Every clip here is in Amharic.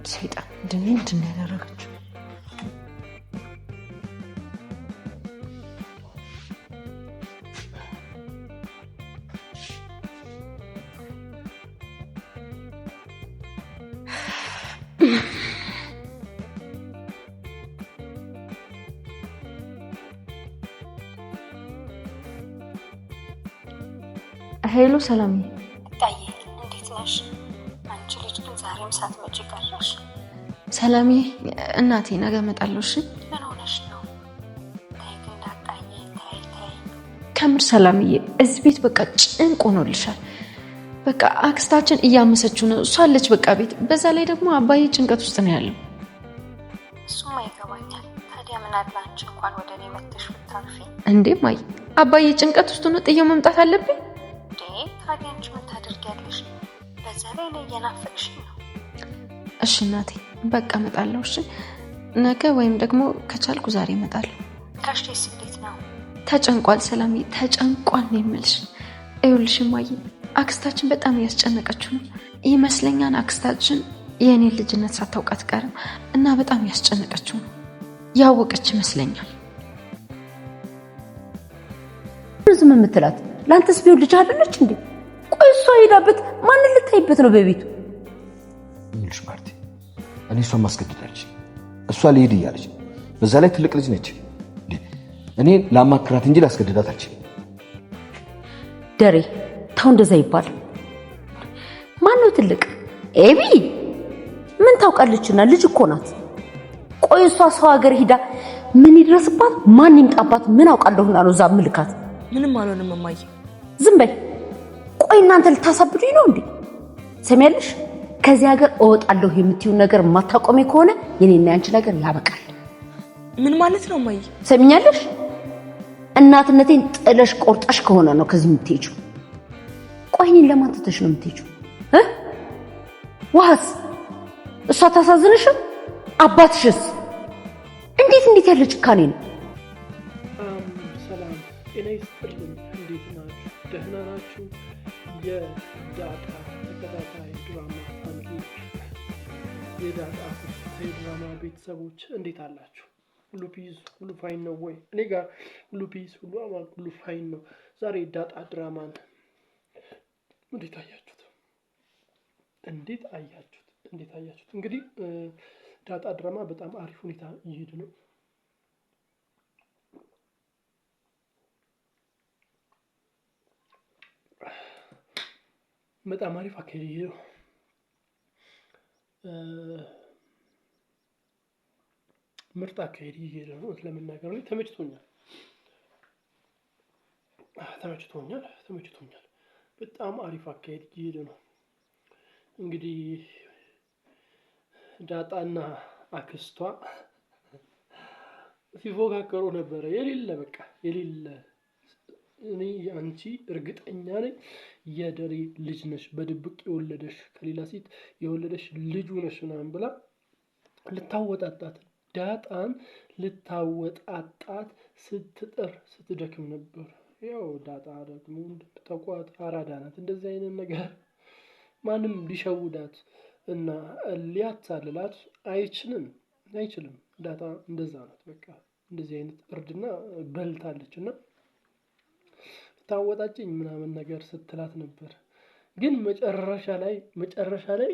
ሰይጣን ምንድን ነው ያደረገችው? ሄሎ ሰላም ታዬ እንዴት ነሽ? አንቺ ልጅ ግን ዛሬም ሳትመጪ ቀረሽ። ሰላም እናቴ ነገ እመጣለሁ። እሺ ምን ሆነሽ ነው? ታዬ ግን ዳጣዬ ታዬ ከምር ሰላምዬ እዚህ ቤት በቃ ጭንቅ ሆኖልሻል። በቃ አክስታችን እያመሰችው ነው። እሷ አለች በቃ ቤት። በዛ ላይ ደግሞ አባዬ ጭንቀት ውስጥ ነው ያለው። እሱማ ይገባኛል። ታዲያ ምን አለ አንቺ እንኳን ወደ እኔ መጥተሽ ብታርፊ። እንዴ ማይ አባዬ ጭንቀት ውስጥ ነው። ጥዬው መምጣት አለብኝ። ታዲያ አንቺ ምን ታደርጊያለሽ? በዛ ላይ ነው እየናፈቅሽኝ ነው። እሺ እናቴ በቃ እመጣለሁ። እሺ ነገ ወይም ደግሞ ከቻልኩ ዛሬ እመጣለሁ። ጋሽቴስ እንዴት ነው? ተጨንቋል ሰላምዬ፣ ተጨንቋል ነው የምልሽ። ይኸውልሽ እማዬ አክስታችን በጣም እያስጨነቀችው ነው ይመስለኛል። አክስታችን የእኔን ልጅነት ሳታውቃት ቀርም እና በጣም እያስጨነቀችው ነው። ያወቀች ይመስለኛል። ዝም የምትላት ላንተስ ቢሆን ልጅ አይደለች እንዴ? ቆይ እሷ ሄዳበት ማንን ልታይበት ነው በቤቱ? ይልሽ ማርቲ እኔ እሷን ማስገድዳለች። እሷ ልሄድ እያለች በዛ ላይ ትልቅ ልጅ ነች። እኔ ላማክራት እንጂ ላስገድዳት አልችልም። ደሬ ተው እንደዛ ይባል። ማነው ትልቅ? ኤቢ ምን ታውቃለችና? ልጅ እኮ ናት። ቆይ እሷ ሰው ሀገር ሄዳ ምን ይድረስባት ማን ይምጣባት ምን አውቃለሁና ነው እዛ ምልካት? ምንም አልሆንም እማዬ። ዝም በይ። ቆይ እናንተ ልታሳብዱኝ ነው እንዴ? ሰሚያለሽ? ከዚህ ሀገር እወጣለሁ የምትዩ ነገር ማታቆሚ ከሆነ የኔና ያንቺ ነገር ያበቃል። ምን ማለት ነው እማዬ? ሰሚኛለሽ? እናትነቴን ጥለሽ ቆርጣሽ ከሆነ ነው ከዚህ የምትሄጂው። ቆይ እኔን ለማን ትተሽ ነው የምትሄጂው? ዋስ እሷ ታሳዝንሽም? አባትሽስ እንዴት ያለ ጭካኔ ነው? ሰላም ጤና ይስጥልኝ። እንዴት ናችሁ? ደህና ናችሁ? የዳጣ ተከታታይ ድራማ ፋሚሊዎች፣ የዳጣ ተከታታይ ድራማ ቤተሰቦች እንዴት አላችሁ? ሁሉ ፒስ፣ ሁሉ ፋይን ነው ወይ? እኔ ጋር ሁሉ ፒስ፣ ሁሉ አማን፣ ሁሉ ፋይን ነው። ዛሬ ዳጣ ድራማን እንዴት አያችሁት? እንግዲህ ዳጣ ድራማ በጣም አሪፍ ሁኔታ እየሄደ ነው። በጣም አሪፍ አካሄድ ይሄ ነው። ምርጥ አካሄድ ይሄ ነው። ለመናገር ነው ተመችቶኛል። በጣም አሪፍ አካሄድ ይሄ ነው። እንግዲህ ዳጣና አክስቷ ሲፎካከሩ ነበረ። የሌለ እኔ አንቺ እርግጠኛ ነኝ የደሬ ልጅ ነሽ፣ በድብቅ የወለደሽ ከሌላ ሴት የወለደሽ ልጁ ነሽ ምናምን ብላ ዳጣን ልታወጣጣት ስትደክም ነበር። ያው ዳጣ ደግሞ እንደምታውቋት አራዳ ናት። እንደዚህ አይነት ነገር ማንም ሊሸውዳት እና ሊያታልላት አይችልም። ዳጣ እንደዛ ናት። በቃ እንደዚህ አይነት እርድና በልታለች እና ታወጣጭኝ ምናምን ነገር ስትላት ነበር። ግን መጨረሻ ላይ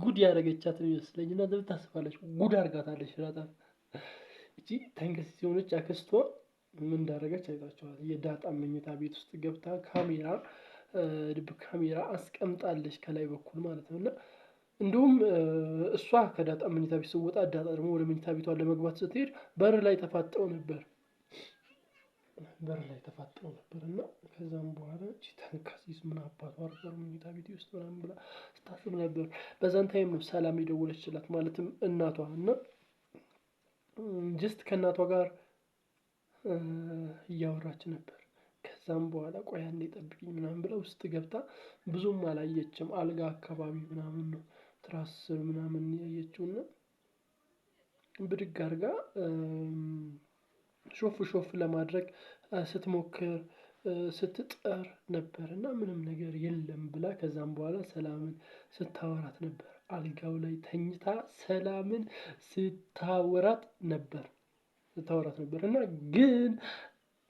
ጉድ ያደረገቻት ይመስለኝ እና ታስባለች። ጉድ አርጋታለች ዳጣ። እቺ ተንከሲስ የሆነች አክስቷ ምን እንዳደረገች አይታችኋል። የዳጣ መኝታ ቤት ውስጥ ገብታ ድብቅ ካሜራ አስቀምጣለች ከላይ በኩል ማለት ነው። እና እንዲሁም እሷ ከዳጣ መኝታ ቤት ስትወጣ ዳጣ ደግሞ ወደ መኝታ ቤቷ ለመግባት ስትሄድ በር ላይ ተፋጠው ነበር እና ከዛም በኋላ እቺ ተንከሲስ ምን አባቷ አርጋው መኝታ ቤት ውስጥ ምናምን ብላ ስታስብ ነበር። በዛን ታይም ነው ሰላም የደወለችላት ማለትም እናቷ እና ጀስት ከእናቷ ጋር እያወራች ነበር። ከዛም በኋላ ቆይ አንዴ ጠብቂኝ ምናምን ብላ ውስጥ ገብታ ብዙም አላየችም። አልጋ አካባቢ ምናምን ነው ትራስ ምናምን ያየችውና ብድግ አድርጋ ሾፍ ለማድረግ ስትሞክር ስትጠር ነበር እና ምንም ነገር የለም ብላ ከዛም በኋላ ሰላምን ስታወራት ነበር። አልጋው ላይ ተኝታ ሰላምን ስታወራት ነበር እና ግን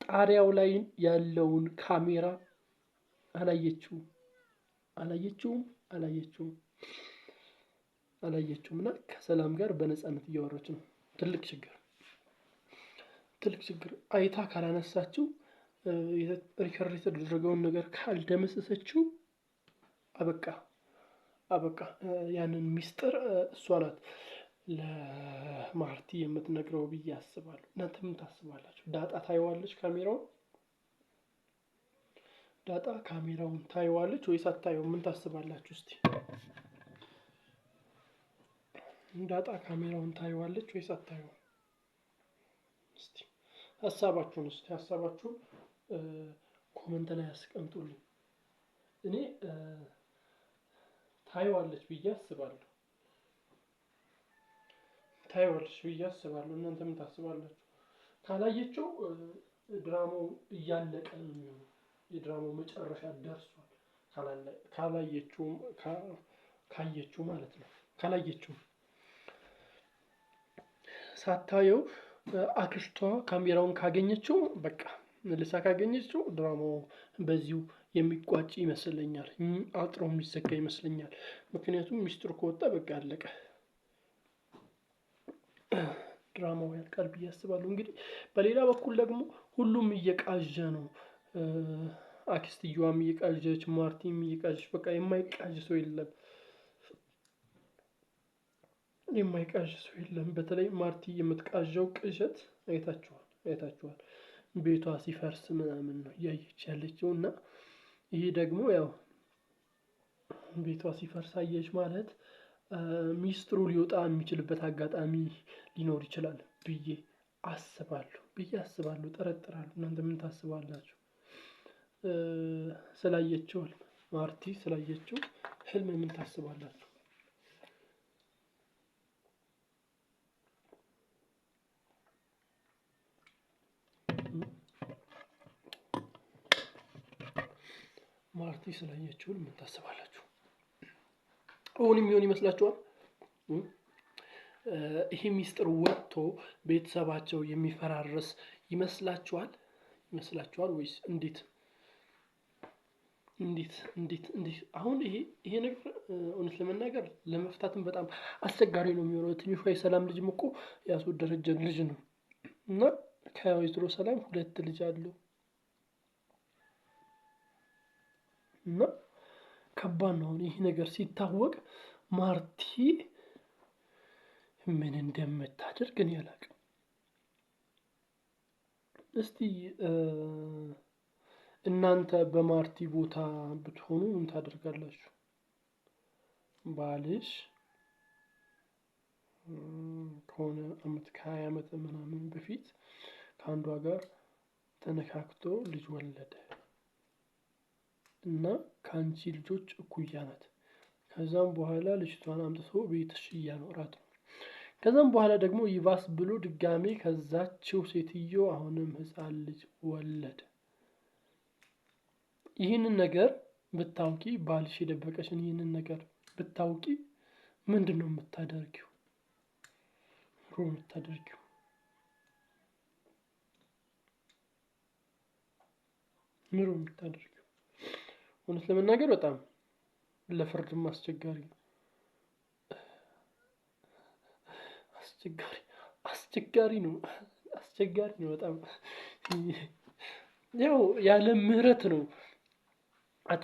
ጣሪያው ላይ ያለውን ካሜራ አላየችውም እና ከሰላም ጋር በነፃነት እያወራች ነው። ትልቅ ችግር አይታ ካላነሳችው ሪከርድ የተደረገውን ነገር ካልደመሰሰችው አበቃ። ያንን ሚስጥር እሷ ናት ለማርቲ የምትነግረው ብዬ አስባለሁ። እናንተ ምን ታስባላችሁ? ዳጣ ካሜራውን ታየዋለች ወይስ አታየው? ምን ታስባላችሁ? እስቲ ዳጣ ካሜራውን ታየዋለች ወይስ አታየው? እስቲ ሀሳባችሁን ኮመንት ላይ አስቀምጡልኝ። እኔ ታየዋለች ብዬ አስባለሁ። እናንተ ምን ታስባላችሁ? ካላየችው ድራማው እያለቀ ነው የሚሆነው። የድራማው መጨረሻ ደርሷል። ካየችው ማለት ነው። ካላየችው ሳታየው አክስቷ ካሜራውን ካገኘችው በቃ መልሳ ካገኘችው ድራማው በዚሁ የሚቋጭ ይመስለኛል። አጥሮ የሚዘጋ ይመስለኛል። ምክንያቱም ሚስጥሩ ከወጣ በቃ አለቀ፣ ድራማው ያልቃል ብዬ አስባለሁ። እንግዲህ በሌላ በኩል ደግሞ ሁሉም እየቃዠ ነው። አክስትየዋም እየቃዠች፣ ማርቲም እየቃዠች፣ በቃ የማይቃዥ ሰው የለም። በተለይ ማርቲ የምትቃዠው ቅዠት አይታችኋል። ቤቷ ሲፈርስ ምናምን ነው እያየች ያለችው እና ይሄ ደግሞ ያው ቤቷ ሲፈርስ አየች ማለት ሚስጥሩ ሊወጣ የሚችልበት አጋጣሚ ሊኖር ይችላል ብዬ አስባለሁ፣ ጠረጥራለሁ። እናንተ ምን ታስባላችሁ? ስላየችው ማርቲ ስላየችው ህልም ምን ታስባላችሁ? ማርቲ ስላየችው ምን ታስባላችሁ? አሁን የሚሆን ይመስላችኋል? ይሄ ሚስጥር ወጥቶ ቤተሰባቸው የሚፈራረስ ይመስላችኋል ወይስ እንዴት? አሁን ይሄ ነገር እውነት ለመናገር ለመፍታትም በጣም አስቸጋሪ ነው የሚሆነው። ትንሿ የሰላም ልጅም እኮ የአቶ ደረጀን ልጅ ነው እና ከወይዘሮ ሰላም 2 ልጅ አለው እና ከባድ ነው። ይሄ ነገር ሲታወቅ ማርቲ ምን እንደምታደርግ እኔ አላውቅም። እስቲ እናንተ በማርቲ ቦታ ብትሆኑ ምን ታደርጋላችሁ? ባልሽ ከሆነ ከ20 ዓመት ምናምን በፊት ከአንዷ ጋር ተነካክቶ ልጅ ወለደ እና ከአንቺ ልጆች እኩያ ናት። ከዛም በኋላ ልጅቷን አምጥቶ ቤትሽ እያኖራት ነው። ከዛም በኋላ ደግሞ ይባስ ብሎ ድጋሜ ከዛችው ሴትዮ አሁንም ህፃን ልጅ ወለደ። ይህንን ነገር ብታውቂ፣ ባልሽ የደበቀሽን ይህንን ነገር ብታውቂ ምንድነው የምታደርጊው? ምሮ የምታደርጊው? እውነት ለመናገር በጣም ለፍርድም አስቸጋሪ ነው። አስቸጋሪ ነው በጣም። ያው ያለ ምህረት ነው ከአቶ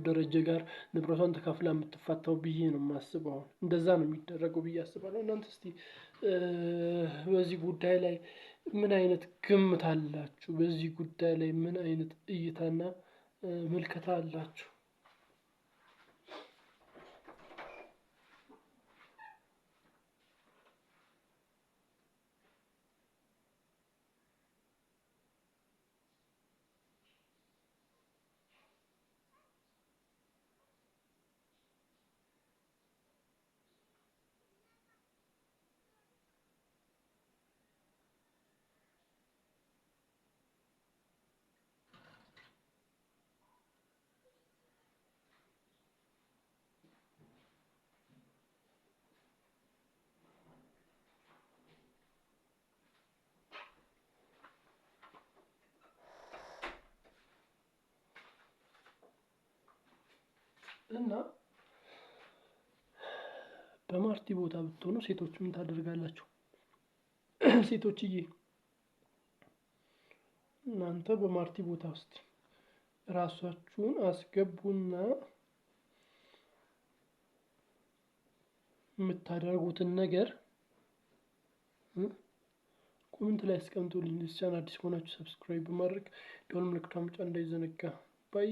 ደረጀ ጋር ንብረቷን ተካፍላ የምትፋታው ብዬ ነው የማስበው። እንደዛ ነው የሚደረገው ብዬ አስባለሁ። እናንተ እስቲ በዚህ ጉዳይ ላይ ምን አይነት ግምት አላችሁ? በዚህ ጉዳይ ላይ ምን አይነት እይታና ምልከታ አላችሁ? እና በማርቲ ቦታ ብትሆኑ ሴቶች ምን ታደርጋላችሁ? ሴቶችዬ እናንተ በማርቲ ቦታ ውስጥ ራሳችሁን አስገቡና የምታደርጉትን ነገር ኮሜንት ላይ አስቀምጡልኝ። ለዚህ ቻናል አዲስ ከሆናችሁ ሰብስክራይብ በማድረግ ደወል ምልክቱን መጫን እንዳይዘነጋ። ባይ